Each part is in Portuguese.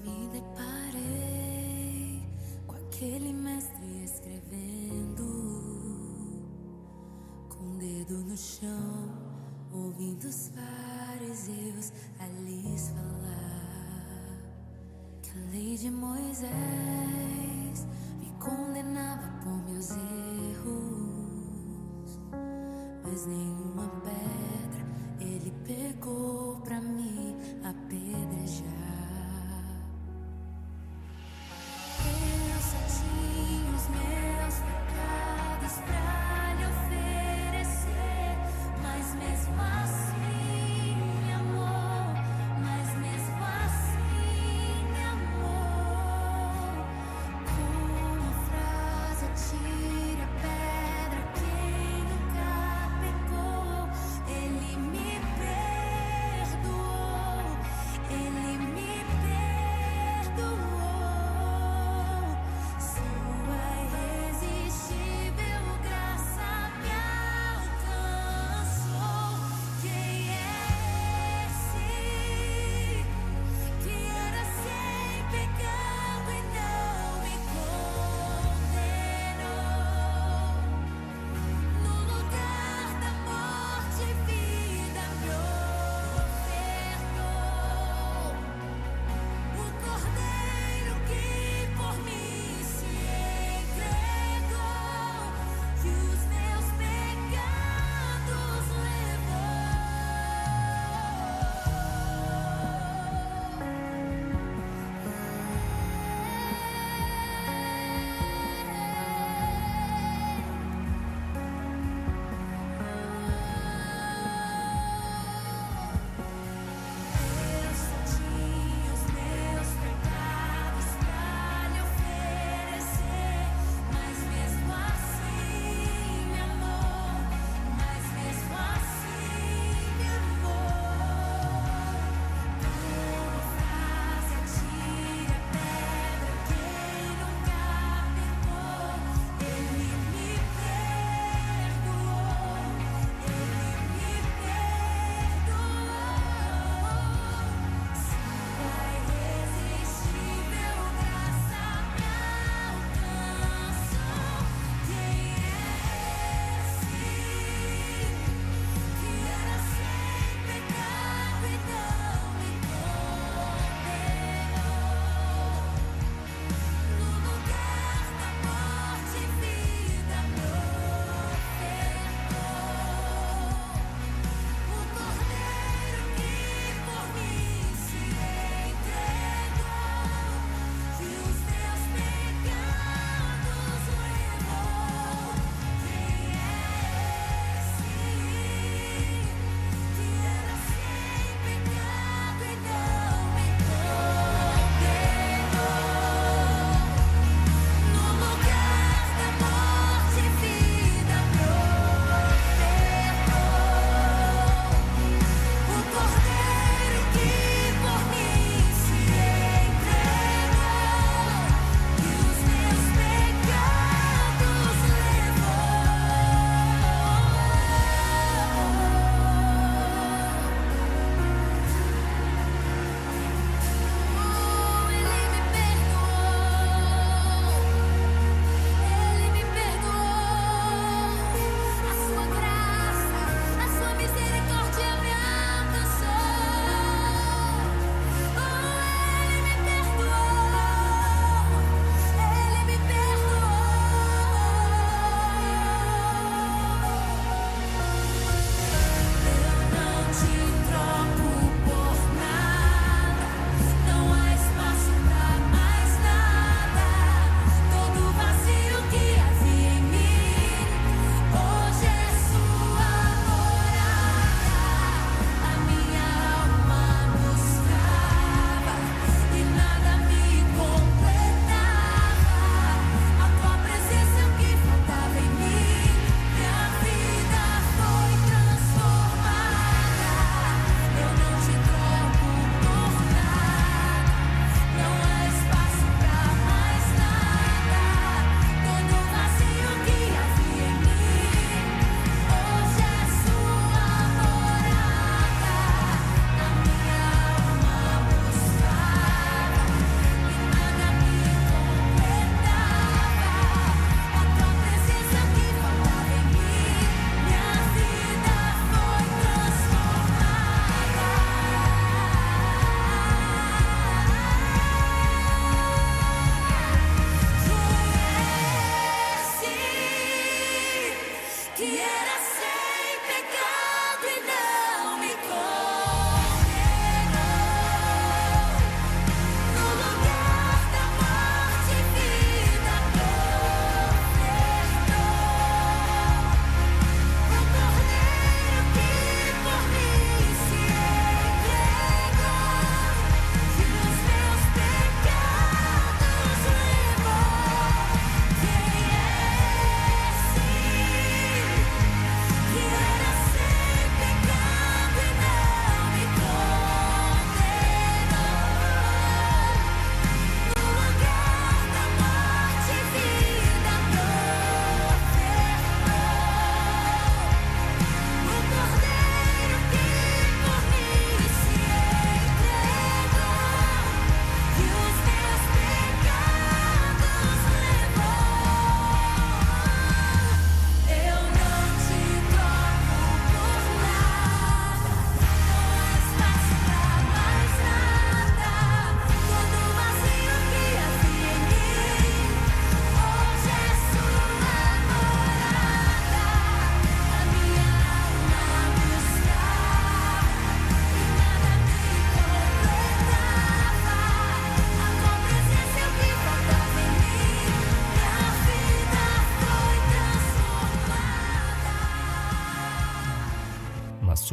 Me deparei com aquele mestre escrevendo, com o dedo no chão, ouvindo os fariseus a lhes falar que a lei de Moisés me condenava por meus erros, mas nenhuma pedra ele pegou pra me apedrejar. Eu só tinha os meus pecados pra lhe oferecer, mas mesmo assim me amou, mas mesmo assim me amou. Com uma frase atire a pedra quem nunca pecou.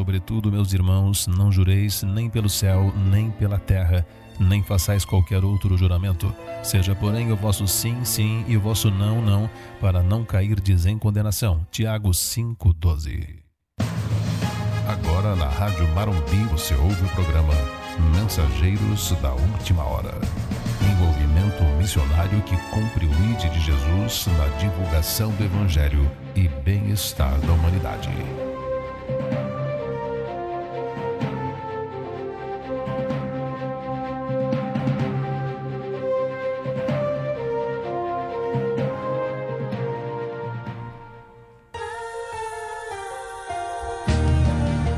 sobretudo, meus irmãos, não jureis nem pelo céu, nem pela terra, nem façais qualquer outro juramento. Seja, porém, o vosso sim, sim, e o vosso não, não, para não cairdes em condenação. Tiago 5,12. Agora, na Rádio Marumbi, você ouve o programa Mensageiros da Última Hora. Envolvimento missionário que cumpre o ID de Jesus na divulgação do Evangelho e bem-estar da humanidade.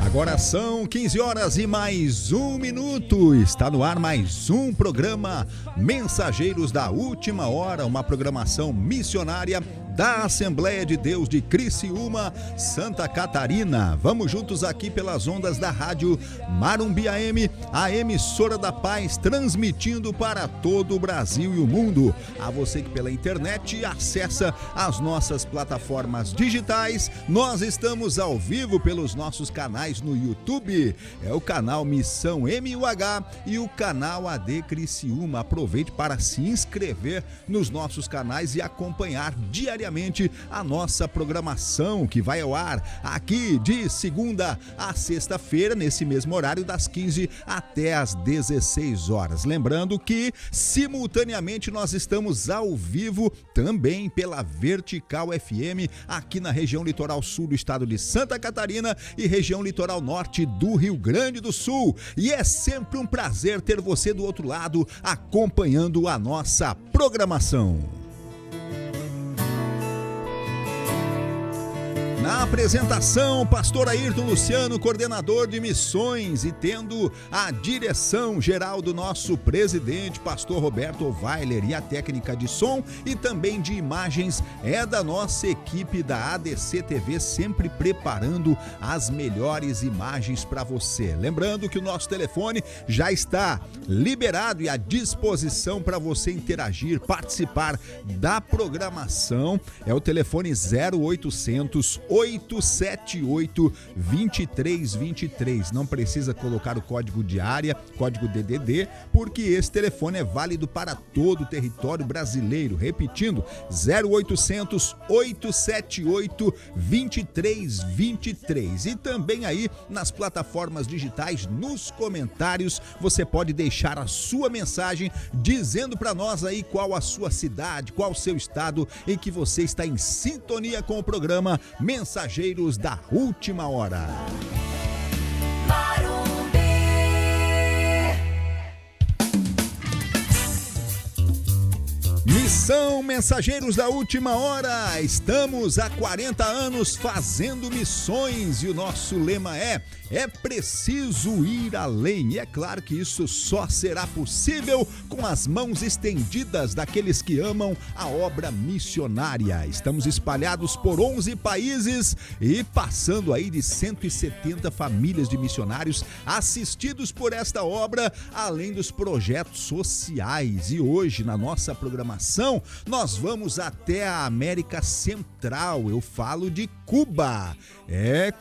Agora são 15 horas e mais 1 minuto. Está no ar mais um programa Mensageiros da Última Hora, uma programação missionária da Assembleia de Deus de Criciúma, Santa Catarina. Vamos juntos aqui pelas ondas da Rádio Marumbi AM, a emissora da paz, transmitindo para todo o Brasil e o mundo. A você que pela internet acessa as nossas plataformas digitais, nós estamos ao vivo pelos nossos canais no YouTube. É o canal Missão MUH e o canal AD Criciúma. Aproveite para se inscrever nos nossos canais e acompanhar diariamente a nossa programação, que vai ao ar aqui de segunda a sexta-feira, nesse mesmo horário, das 15 até as 16 horas. Lembrando que, simultaneamente, nós estamos ao vivo também pela Vertical FM, aqui na região litoral sul do estado de Santa Catarina e região litoral norte do Rio Grande do Sul. E é sempre um prazer ter você do outro lado acompanhando a nossa programação. Na apresentação, pastor Ayrton Luciano, coordenador de missões, e tendo a direção geral do nosso presidente, pastor Roberto Weiler, e a técnica de som e também de imagens é da nossa equipe da ADC TV, sempre preparando as melhores imagens para você. Lembrando que o nosso telefone já está liberado e à disposição para você interagir, participar da programação. É o telefone 0800 878 2323. Não precisa colocar o código de área, código DDD, porque esse telefone é válido para todo o território brasileiro. Repetindo, 0800 878 2323. E também aí nas plataformas digitais, nos comentários, você pode deixar a sua mensagem dizendo para nós aí qual a sua cidade, qual o seu estado em que você está em sintonia com o programa Mensageiros da Última Hora. Missão Mensageiros da Última Hora. Estamos há 40 anos fazendo missões e o nosso lema é preciso ir além. E é claro que isso só será possível com as mãos estendidas daqueles que amam a obra missionária. Estamos espalhados por 11 países e passando aí de 170 famílias de missionários assistidos por esta obra, além dos projetos sociais. E hoje, na nossa programação, nós vamos até a América Central. Eu falo de Cuba.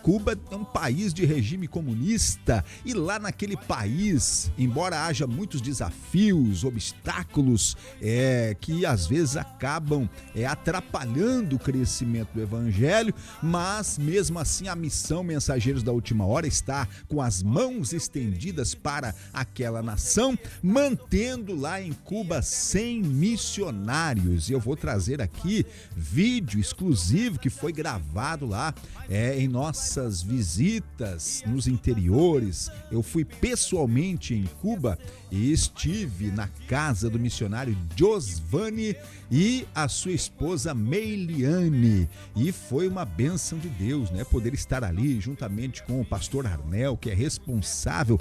Cuba é um país de regime comunista e lá naquele país, embora haja muitos desafios, obstáculos que às vezes acabam atrapalhando o crescimento do evangelho, mas mesmo assim a missão Mensageiros da Última Hora está com as mãos estendidas para aquela nação, mantendo lá em Cuba 100 missionários. E eu vou trazer aqui vídeo exclusivo que foi gravado lá em nossas visitas nos interiores. Eu fui pessoalmente em Cuba e estive na casa do missionário Josvani e a sua esposa Meiliane, e foi uma bênção de Deus, né? Poder estar ali juntamente com o pastor Arnel, que é responsável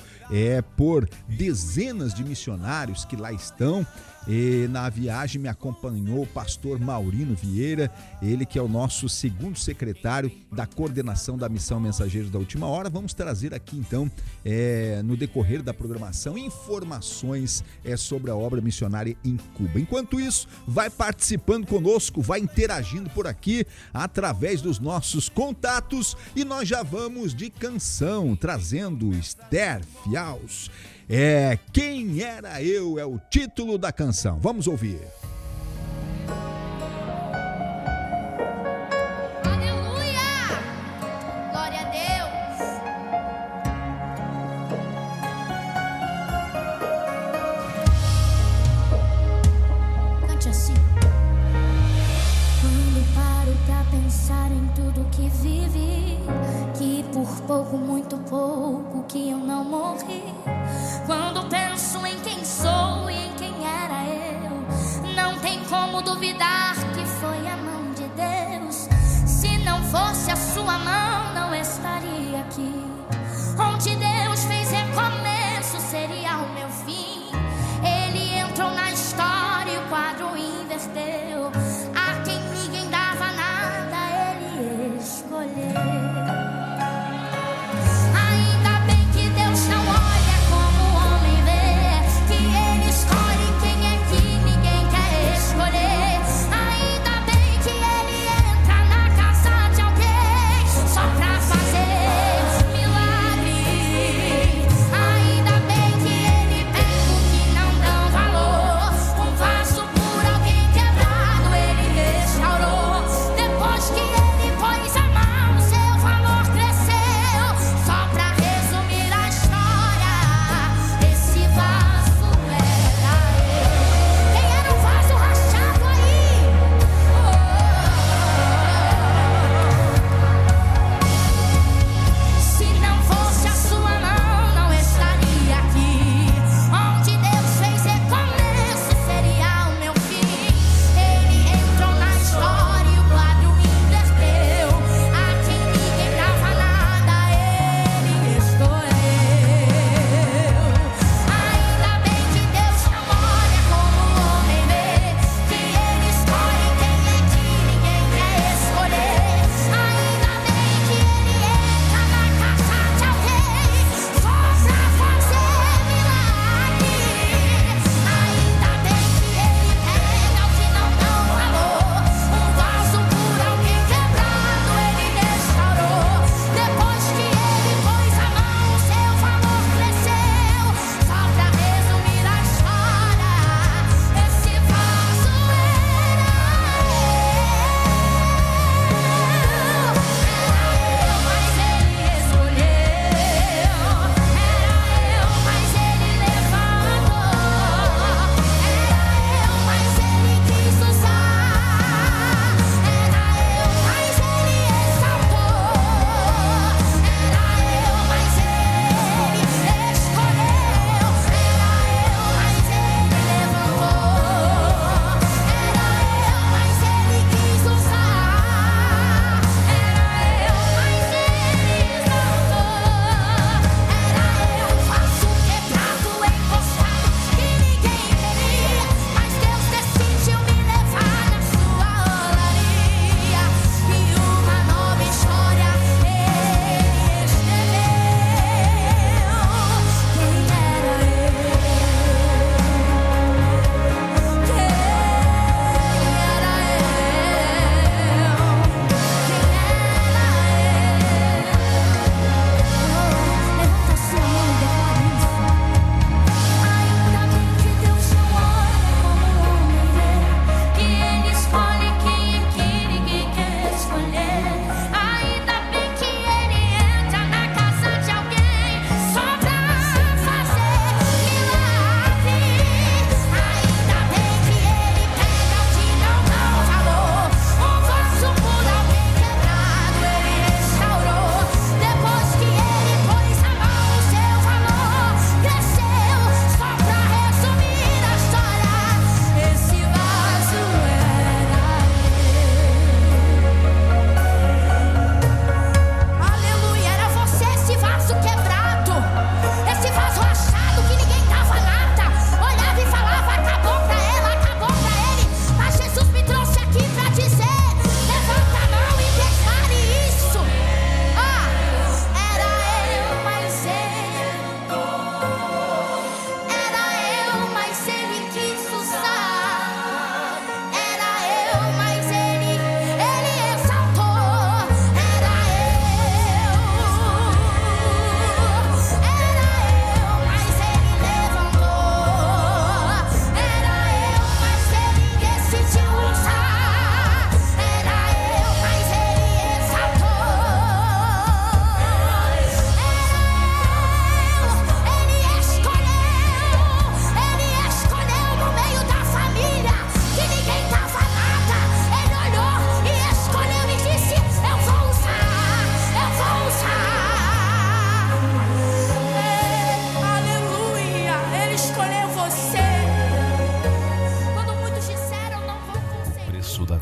por dezenas de missionários que lá estão, E na viagem me acompanhou o pastor Maurino Vieira, ele que é o nosso segundo secretário da coordenação da Missão Mensageiros da Última Hora. Vamos trazer aqui então, no decorrer da programação, informações sobre a obra missionária em Cuba. Enquanto isso, vai participando conosco, vai interagindo por aqui através dos nossos contatos e nós já vamos de canção, trazendo Esther Fiaus. Quem Era Eu é o título da canção. Vamos ouvir. Aleluia! Glória a Deus! Cante assim. Quando paro pra pensar em tudo que vivi, que por pouco, muito pouco, que eu não morri. Quando penso em quem sou e em quem era eu, não tem como duvidar que foi a mão de Deus. Se não fosse a sua mão, não estaria aqui. Onde Deus fez recomeço, seria o meu fim. Ele entrou na história e o quadro inverteu. A quem ninguém dava nada, Ele escolheu. Ainda bem que Deus não olha como o homem vê, que Ele escolhe quem é que ninguém quer escolher. Ainda bem que Ele entra na casa de alguém só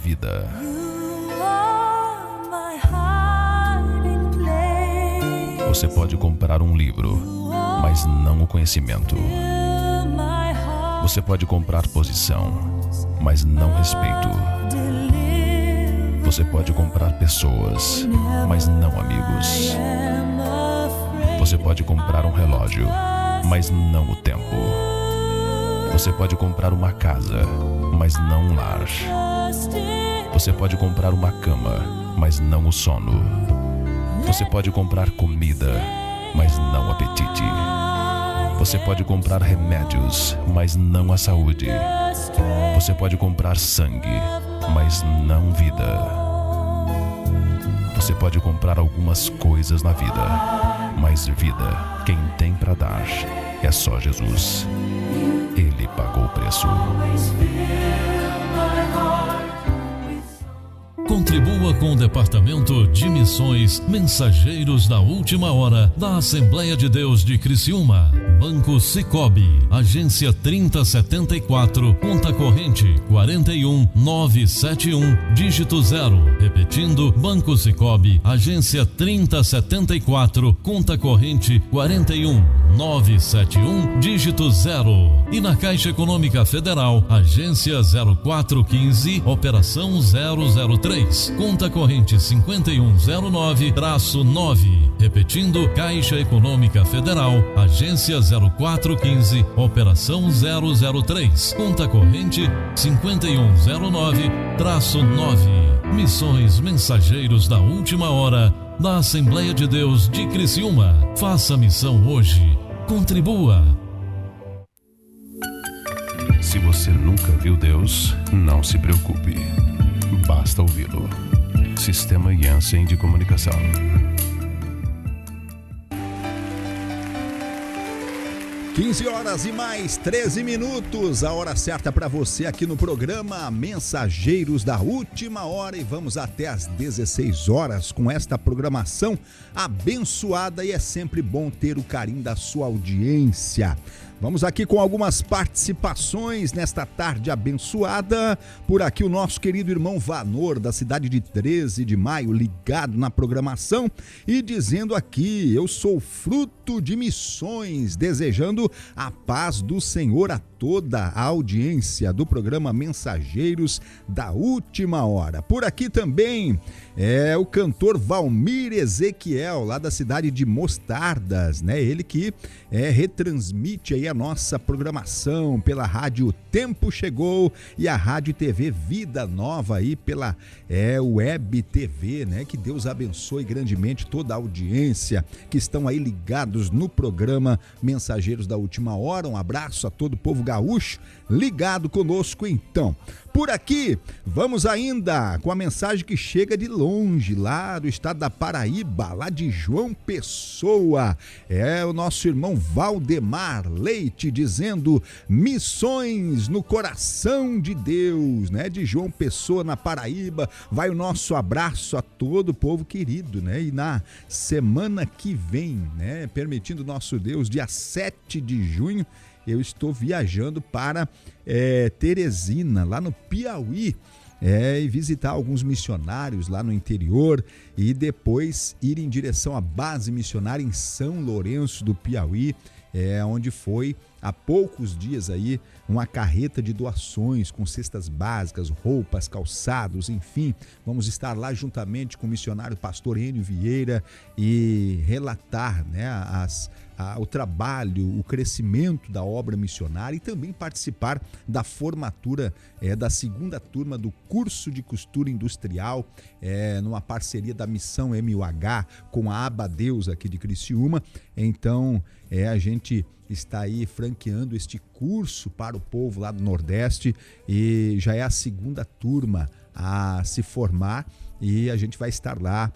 vida. You are my hiding place. Você pode comprar um livro, mas não o conhecimento. Fill my heart. Você pode comprar posição, mas não respeito. Deliver. Você pode comprar pessoas, mas não amigos. I am afraid. Você pode comprar um relógio, mas não o tempo. Você pode comprar uma casa, mas não um lar. Trust in Você pode comprar uma cama, mas não o sono. Você pode comprar comida, mas não o apetite. Você pode comprar remédios, mas não a saúde. Você pode comprar sangue, mas não vida. Você pode comprar algumas coisas na vida, mas vida, quem tem para dar, é só Jesus. Ele pagou o preço. Contribua com o Departamento de Missões Mensageiros da Última Hora da Assembleia de Deus de Criciúma. Banco Sicoob, agência 3074, conta corrente 41971, dígito 0. Repetindo, Banco Sicoob, agência 3074, conta corrente 41971, dígito 0. E na Caixa Econômica Federal, agência 0415, operação 003, conta corrente 5109-9. Repetindo, Caixa Econômica Federal, agência 0415, operação 003, conta corrente 5109-9. Missões Mensageiros da Última Hora da Assembleia de Deus de Criciúma. Faça a missão hoje. Contribua. Se você nunca viu Deus, não se preocupe. Basta ouvi-lo. Sistema Jansen de Comunicação. 15 horas e mais 13 minutos, a hora certa para você aqui no programa Mensageiros da Última Hora, e vamos até às 16 horas com esta programação abençoada, e é sempre bom ter o carinho da sua audiência. Vamos aqui com algumas participações nesta tarde abençoada. Por aqui o nosso querido irmão Vanor, da cidade de 13 de maio, ligado na programação e dizendo aqui: eu sou fruto de missões, desejando a paz do Senhor a toda a audiência do programa Mensageiros da Última Hora. Por aqui também é o cantor Valmir Ezequiel, lá da cidade de Mostardas, né? Ele que retransmite aí a nossa programação pela rádio Tempo Chegou e a rádio TV Vida Nova aí pela Web TV, né? Que Deus abençoe grandemente toda a audiência que estão aí ligados no programa Mensageiros da Última Hora. Um abraço a todo o povo gaúcho ligado conosco então. Por aqui, vamos ainda com a mensagem que chega de longe, lá do estado da Paraíba, lá de João Pessoa. É o nosso irmão Valdemar Leite dizendo: missões no coração de Deus, né? De João Pessoa, na Paraíba. Vai o nosso abraço a todo o povo querido, né? E na semana que vem, né? Permitindo nosso Deus, dia 7 de junho, eu estou viajando para Teresina, lá no Piauí, e visitar alguns missionários lá no interior e depois ir em direção à base missionária em São Lourenço do Piauí, onde foi há poucos dias aí uma carreta de doações com cestas básicas, roupas, calçados, enfim. Vamos estar lá juntamente com o missionário pastor Enio Vieira e relatar, né, o trabalho, o crescimento da obra missionária e também participar da formatura da segunda turma do curso de costura industrial, numa parceria da Missão MUH com a Abadeus aqui de Criciúma. Então, a gente está aí franqueando este curso para o povo lá do Nordeste e já é a segunda turma a se formar e a gente vai estar lá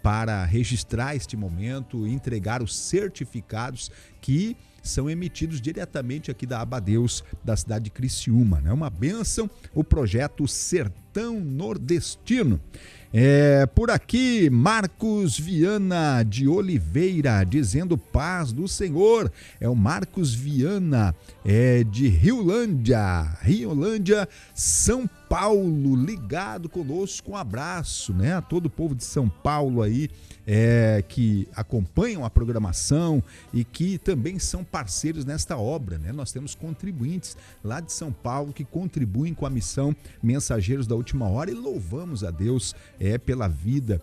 para registrar este momento e entregar os certificados que são emitidos diretamente aqui da Abadeus, da cidade de Criciúma, né? Uma bênção, o projeto Sertão Nordestino. Por aqui, Marcos Viana de Oliveira, dizendo paz do Senhor. É o Marcos Viana, de Riolândia, São Paulo, ligado conosco. Um abraço, né, a todo o povo de São Paulo aí, que acompanham a programação e que também são parceiros nesta obra, né? Nós temos contribuintes lá de São Paulo que contribuem com a missão Mensageiros da Última Hora, e louvamos a Deus pela vida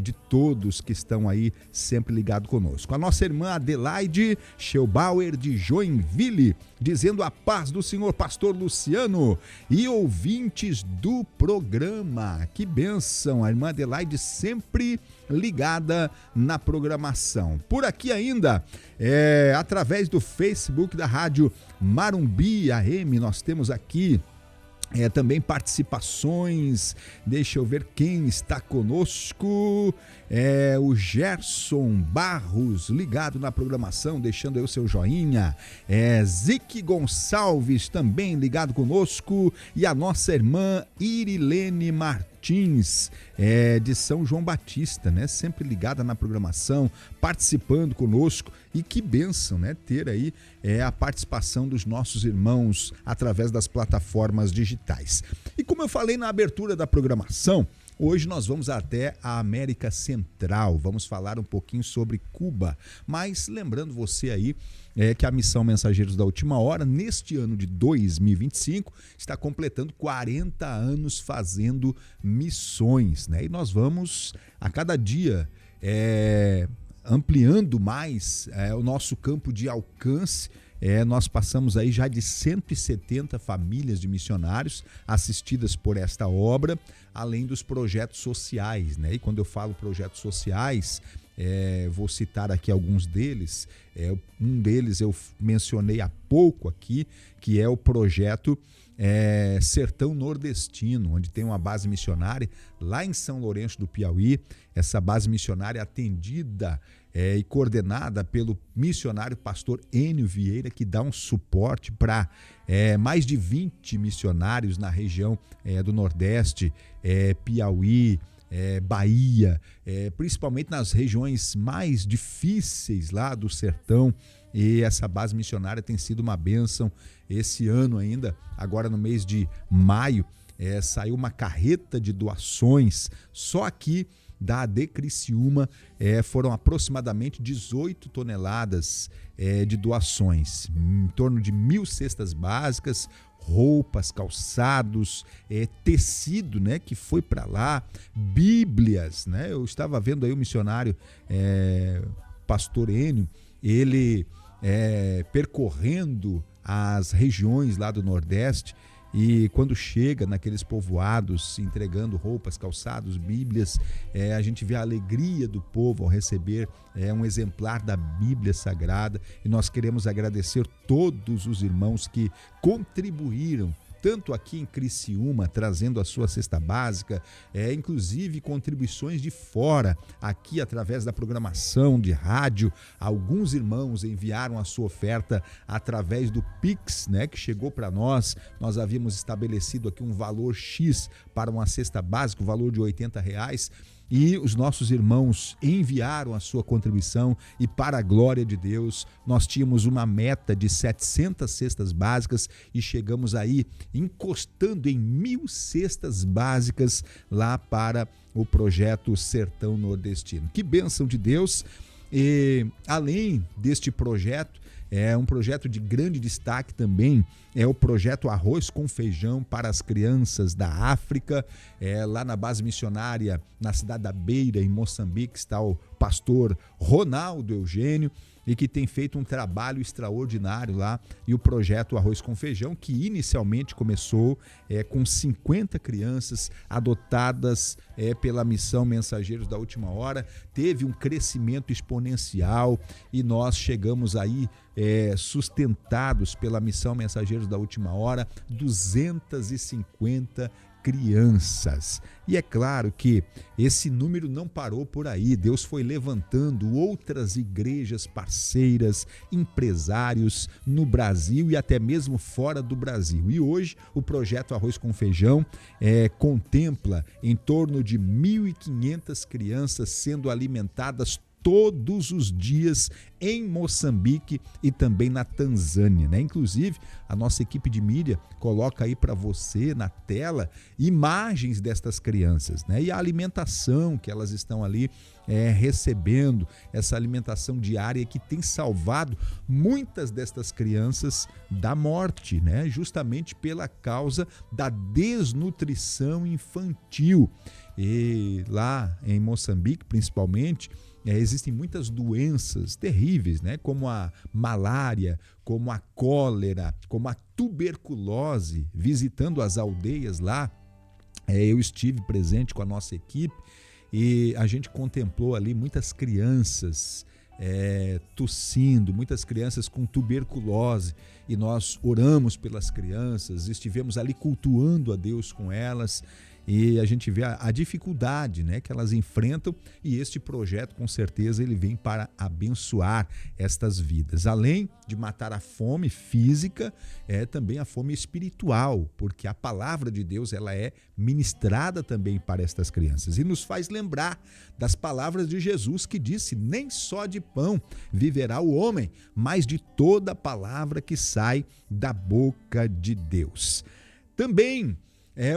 de todos que estão aí sempre ligados conosco. A nossa irmã Adelaide Scheubauer de Joinville, dizendo a paz do Senhor, pastor Luciano e ouvintes do programa. Que bênção, a irmã Adelaide sempre ligada na programação. Por aqui ainda, através do Facebook da Rádio Marumbi AM, nós temos aqui também participações. Deixa eu ver quem está conosco. O Gerson Barros, ligado na programação, deixando aí o seu joinha. Zique Gonçalves também ligado conosco, e a nossa irmã Irilene Martins, de São João Batista, né? Sempre ligada na programação, participando conosco. E que bênção, né? Ter aí a participação dos nossos irmãos através das plataformas digitais. E como eu falei na abertura da programação, hoje nós vamos até a América Central, vamos falar um pouquinho sobre Cuba, mas lembrando você aí que a missão Mensageiros da Última Hora, neste ano de 2025, está completando 40 anos fazendo missões, né? E nós vamos a cada dia ampliando mais o nosso campo de alcance. Nós passamos aí já de 170 famílias de missionários assistidas por esta obra, além dos projetos sociais, né? E quando eu falo projetos sociais, vou citar aqui alguns deles. Um deles eu mencionei há pouco aqui, que é o projeto Sertão Nordestino, onde tem uma base missionária lá em São Lourenço do Piauí. Essa base missionária atendida e coordenada pelo missionário pastor Enio Vieira, que dá um suporte para mais de 20 missionários na região do Nordeste, Piauí, Bahia, principalmente nas regiões mais difíceis lá do sertão. E essa base missionária tem sido uma bênção. Esse ano ainda, agora no mês de maio, saiu uma carreta de doações só aqui da AD Criciúma. Foram aproximadamente 18 toneladas de doações, em torno de 1.000 cestas básicas, roupas, calçados, tecido, né, que foi para lá, bíblias, né? Eu estava vendo aí o missionário pastor Enio, ele percorrendo as regiões lá do Nordeste, e quando chega naqueles povoados entregando roupas, calçados, bíblias, a gente vê a alegria do povo ao receber um exemplar da Bíblia Sagrada. E nós queremos agradecer todos os irmãos que contribuíram, tanto aqui em Criciúma, trazendo a sua cesta básica, inclusive contribuições de fora, aqui através da programação de rádio. Alguns irmãos enviaram a sua oferta através do Pix, né, que chegou para nós. Nós havíamos estabelecido aqui um valor X para uma cesta básica, o valor de R$80, e os nossos irmãos enviaram a sua contribuição, e para a glória de Deus, nós tínhamos uma meta de 700 cestas básicas e chegamos aí encostando em 1.000 cestas básicas lá para o projeto Sertão Nordestino. Que bênção de Deus! E além deste projeto, um projeto de grande destaque também é o projeto Arroz com Feijão para as Crianças da África. Lá na base missionária, na cidade da Beira, em Moçambique, está o pastor Ronaldo Eugênio, e que tem feito um trabalho extraordinário lá. E o projeto Arroz com Feijão, que inicialmente começou com 50 crianças adotadas pela missão Mensageiros da Última Hora, teve um crescimento exponencial, e nós chegamos aí sustentados pela missão Mensageiros da Última Hora, 250 crianças. E é claro que esse número não parou por aí. Deus foi levantando outras igrejas parceiras, empresários no Brasil e até mesmo fora do Brasil. E hoje o projeto Arroz com Feijão contempla em torno de 1.500 crianças sendo alimentadas todos os dias em Moçambique e também na Tanzânia, né? Inclusive, a nossa equipe de mídia coloca aí para você na tela imagens destas crianças, né? E a alimentação que elas estão ali recebendo, essa alimentação diária que tem salvado muitas destas crianças da morte, né? Justamente pela causa da desnutrição infantil. E lá em Moçambique, principalmente, existem muitas doenças terríveis, né? Como a malária, como a cólera, como a tuberculose. Visitando as aldeias lá, eu estive presente com a nossa equipe e a gente contemplou ali muitas crianças tossindo, muitas crianças com tuberculose, e nós oramos pelas crianças, estivemos ali cultuando a Deus com elas. E a gente vê a dificuldade, né, que elas enfrentam, e este projeto, com certeza, ele vem para abençoar estas vidas. Além de matar a fome física, também a fome espiritual, porque a palavra de Deus ela é ministrada também para estas crianças. E nos faz lembrar das palavras de Jesus, que disse: nem só de pão viverá o homem, mas de toda palavra que sai da boca de Deus. Também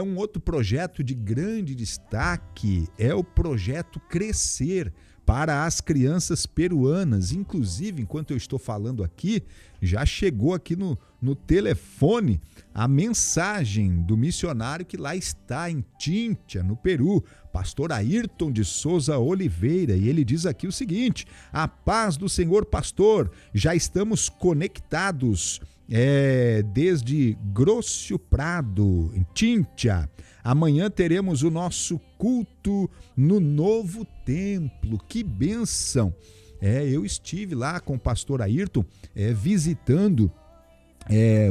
um outro projeto de grande destaque é o projeto Crescer para as crianças peruanas. Inclusive, enquanto eu estou falando aqui, já chegou aqui no telefone a mensagem do missionário que lá está em Chincha, no Peru, pastor Ayrton de Souza Oliveira, e ele diz aqui o seguinte: a paz do Senhor, pastor, já estamos conectados desde Grosso Prado, em Chincha. Amanhã teremos o nosso culto no novo templo. Que bênção! Eu estive lá com o pastor Ayrton visitando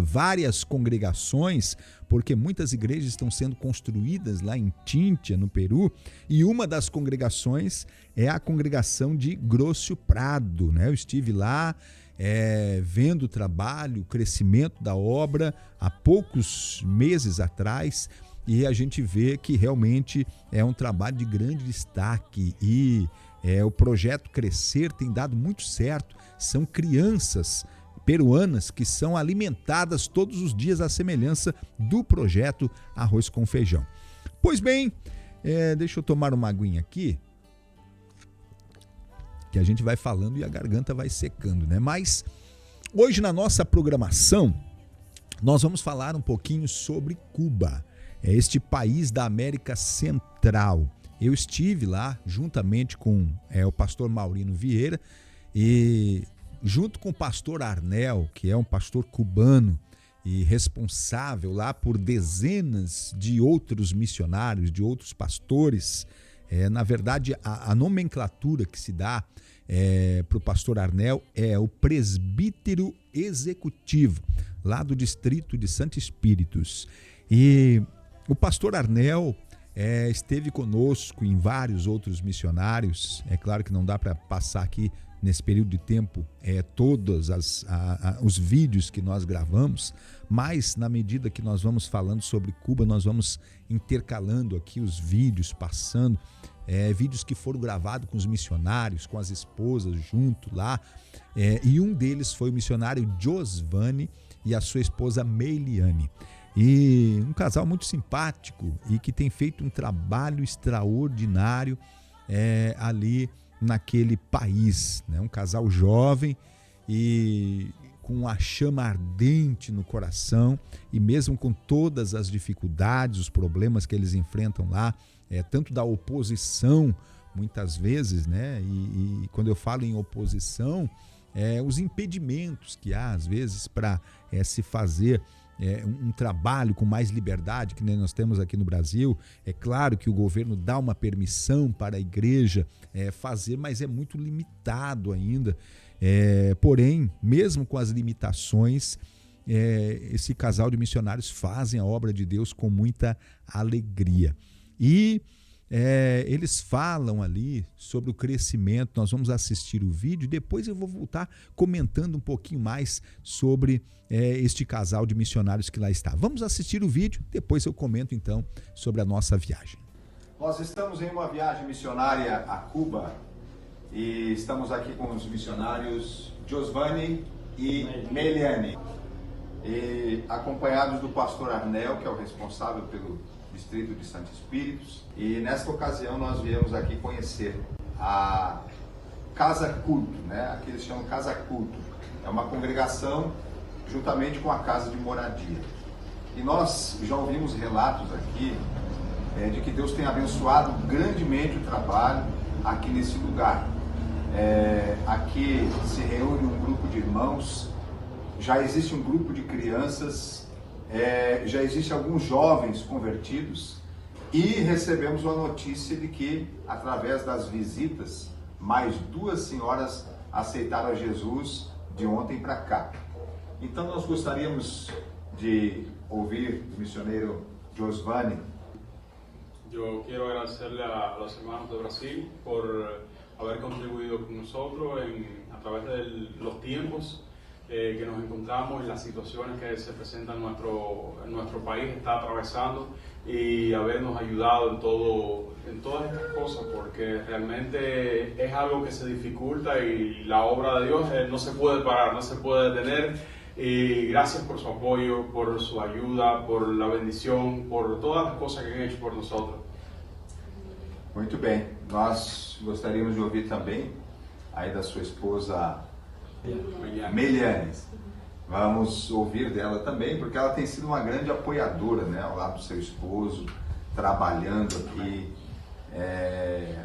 várias congregações, porque muitas igrejas estão sendo construídas lá em Chincha, no Peru, e uma das congregações é a congregação de Grosso Prado, né? Eu estive lá vendo o trabalho, o crescimento da obra há poucos meses atrás, e a gente vê que realmente é um trabalho de grande destaque, e o projeto Crescer tem dado muito certo. São crianças peruanas que são alimentadas todos os dias à semelhança do projeto Arroz com Feijão. Pois bem, deixa eu tomar uma aguinha aqui, que a gente vai falando e a garganta vai secando, né? Mas hoje na nossa programação nós vamos falar um pouquinho sobre Cuba, este país da América Central. Eu estive lá juntamente com o pastor Maurino Vieira e junto com o pastor Arnel, que é um pastor cubano e responsável lá por dezenas de outros missionários, de outros pastores. Na verdade, a nomenclatura que se dá para o pastor Arnel é o presbítero executivo, lá do distrito de Santo Espíritos. E o pastor Arnel esteve conosco em vários outros missionários. É claro que não dá para passar aqui nesse período de tempo todos os vídeos que nós gravamos, mas na medida que nós vamos falando sobre Cuba, nós vamos intercalando aqui os vídeos, passando vídeos que foram gravados com os missionários, com as esposas junto lá, e um deles foi o missionário Josvani e a sua esposa Meiliane. E um casal muito simpático e que tem feito um trabalho extraordinário ali naquele país, né? Um casal jovem e com a chama ardente no coração, e mesmo com todas as dificuldades, os problemas que eles enfrentam lá, tanto da oposição muitas vezes, né? E quando eu falo em oposição, os impedimentos que há às vezes para se fazer um trabalho com mais liberdade, que nem nós temos aqui no Brasil. É claro que o governo dá uma permissão para a igreja fazer, mas é muito limitado ainda. Porém, mesmo com as limitações, esse casal de missionários fazem a obra de Deus com muita alegria. E eles falam ali sobre o crescimento. Nós vamos assistir o vídeo e depois eu vou voltar comentando um pouquinho mais sobre este casal de missionários que lá está. Vamos assistir o vídeo, depois eu comento então sobre a nossa viagem. Nós estamos em uma viagem missionária a Cuba e estamos aqui com os missionários Giovanni e Meliane, e acompanhados do pastor Arnel, que é o responsável pelo distrito de Santo Espíritos. E nesta ocasião nós viemos aqui conhecer a Casa Culto, né? Aqui eles chamam Casa Culto. É uma congregação juntamente com a casa de moradia. E nós já ouvimos relatos aqui de que Deus tem abençoado grandemente o trabalho aqui nesse lugar. Aqui se reúne um grupo de irmãos, já existe um grupo de crianças, já existem alguns jovens convertidos, e recebemos uma notícia de que, através das visitas, mais 2 senhoras aceitaram a Jesus de ontem para cá. Então nós gostaríamos de ouvir o missioneiro Giovanni. Yo quiero agradecerle a los hermanos de Brasil por haber contribuido con nosotros a través de los tiempos que nos encontramos y las situaciones que se presentan en nuestro país está atravesando, y habernos ayudado en todas estas cosas, porque realmente es algo que se dificulta y la obra de Dios no se puede parar, no se puede detener. Y gracias por su apoyo, por su ayuda, por la bendición, por todas las cosas que han hecho por nosotros. Muito bem, nós gostaríamos de ouvir também aí da sua esposa Meliane. Vamos ouvir dela também, porque ela tem sido uma grande apoiadora, né, ao lado do seu esposo, trabalhando aqui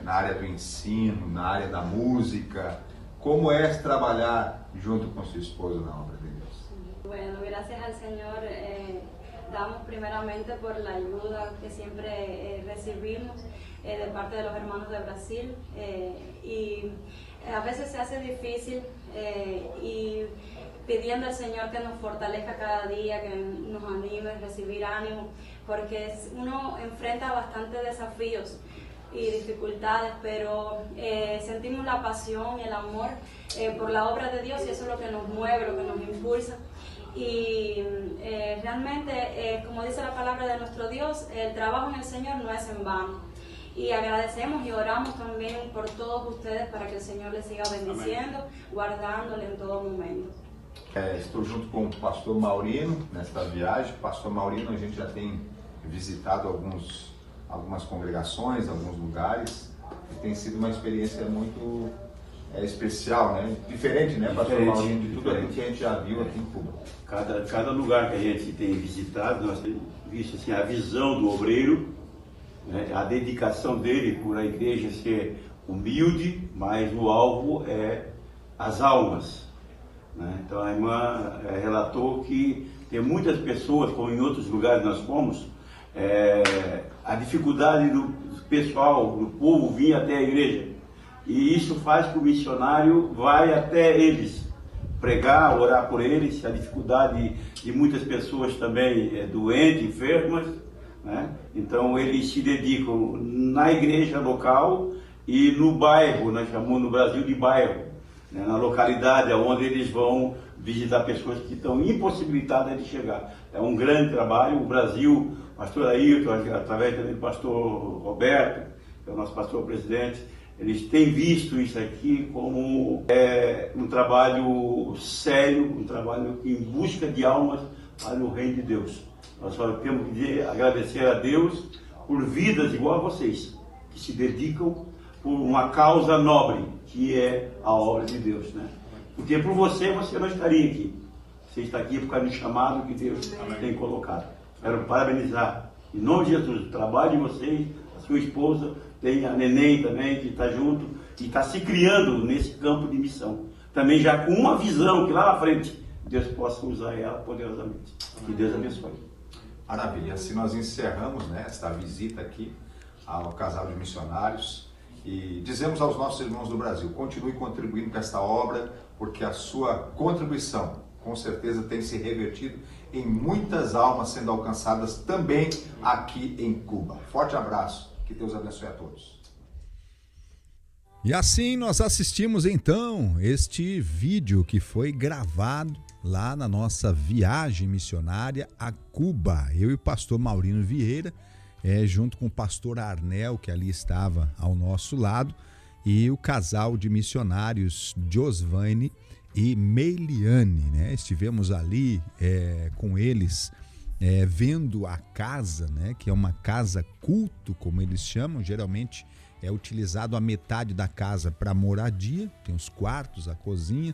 na área do ensino, na área da música. Como é trabalhar junto con su esposo en la obra de Dios? Bueno, gracias al Señor damos primeramente por la ayuda que siempre recibimos de parte de los hermanos de Brasil, y a veces se hace difícil y pidiendo al Señor que nos fortalezca cada día, que nos anime a recibir ánimo, porque uno enfrenta bastantes desafíos y dificultades, pero sentimos la pasión y el amor por la obra de Dios, y eso es lo que nos mueve, lo que nos impulsa. Y realmente, como dice la palabra de nuestro Dios, el trabajo en el Señor no es en vano. Y agradecemos y oramos también por todos ustedes para que el Señor les siga bendiciendo, guardándole en todo momento. Estou junto com o pastor Maurino nesta viagem. Pastor Maurino, a gente já tem visitado algumas congregações, alguns lugares, e tem sido uma experiência muito especial, né? Diferente, né, pastor Maurino, de tudo aquilo que a gente já viu aqui em Cuba. Cada lugar que a gente tem visitado, nós temos visto assim, a visão do obreiro, né, a dedicação dele por a igreja ser humilde, mas o alvo é as almas, né? Então a irmã relatou que tem muitas pessoas, como em outros lugares nós fomos, a dificuldade do pessoal, do povo vir até a igreja, e isso faz que o missionário vai até eles pregar, orar por eles. A dificuldade de muitas pessoas também doentes, enfermas, né? Então eles se dedicam na igreja local e no bairro, nós chamamos no Brasil de bairro, né? Na localidade onde eles vão visitar pessoas que estão impossibilitadas de chegar. É um grande trabalho. O Brasil, pastor Ailton, através também do pastor Roberto, que é o nosso pastor presidente, eles têm visto isso aqui como um trabalho sério, um trabalho em busca de almas para o reino de Deus. Nós só temos que agradecer a Deus por vidas igual a vocês, que se dedicam por uma causa nobre, que é a obra de Deus, né? Porque por você não estaria aqui. Você está aqui por causa do chamado que Deus tem colocado. Quero parabenizar, em nome de Jesus, o trabalho de vocês, a sua esposa, tem a Neném também, que está junto, que está se criando nesse campo de missão. Também já com uma visão que lá na frente Deus possa usar ela poderosamente. Que Deus abençoe. Maravilha. Assim nós encerramos, né, esta visita aqui ao casal de missionários e dizemos aos nossos irmãos do Brasil: continue contribuindo com esta obra, porque a sua contribuição com certeza tem se revertido em muitas almas sendo alcançadas também aqui em Cuba. Forte abraço, que Deus abençoe a todos. E assim nós assistimos então este vídeo que foi gravado lá na nossa viagem missionária a Cuba. Eu e o pastor Maurino Vieira, junto com o pastor Arnel, que ali estava ao nosso lado, e o casal de missionários Josvani e Meiliane, né? Estivemos ali com eles, vendo a casa, né? Que é uma casa culto, como eles chamam. Geralmente é utilizado a metade da casa para moradia, tem os quartos, a cozinha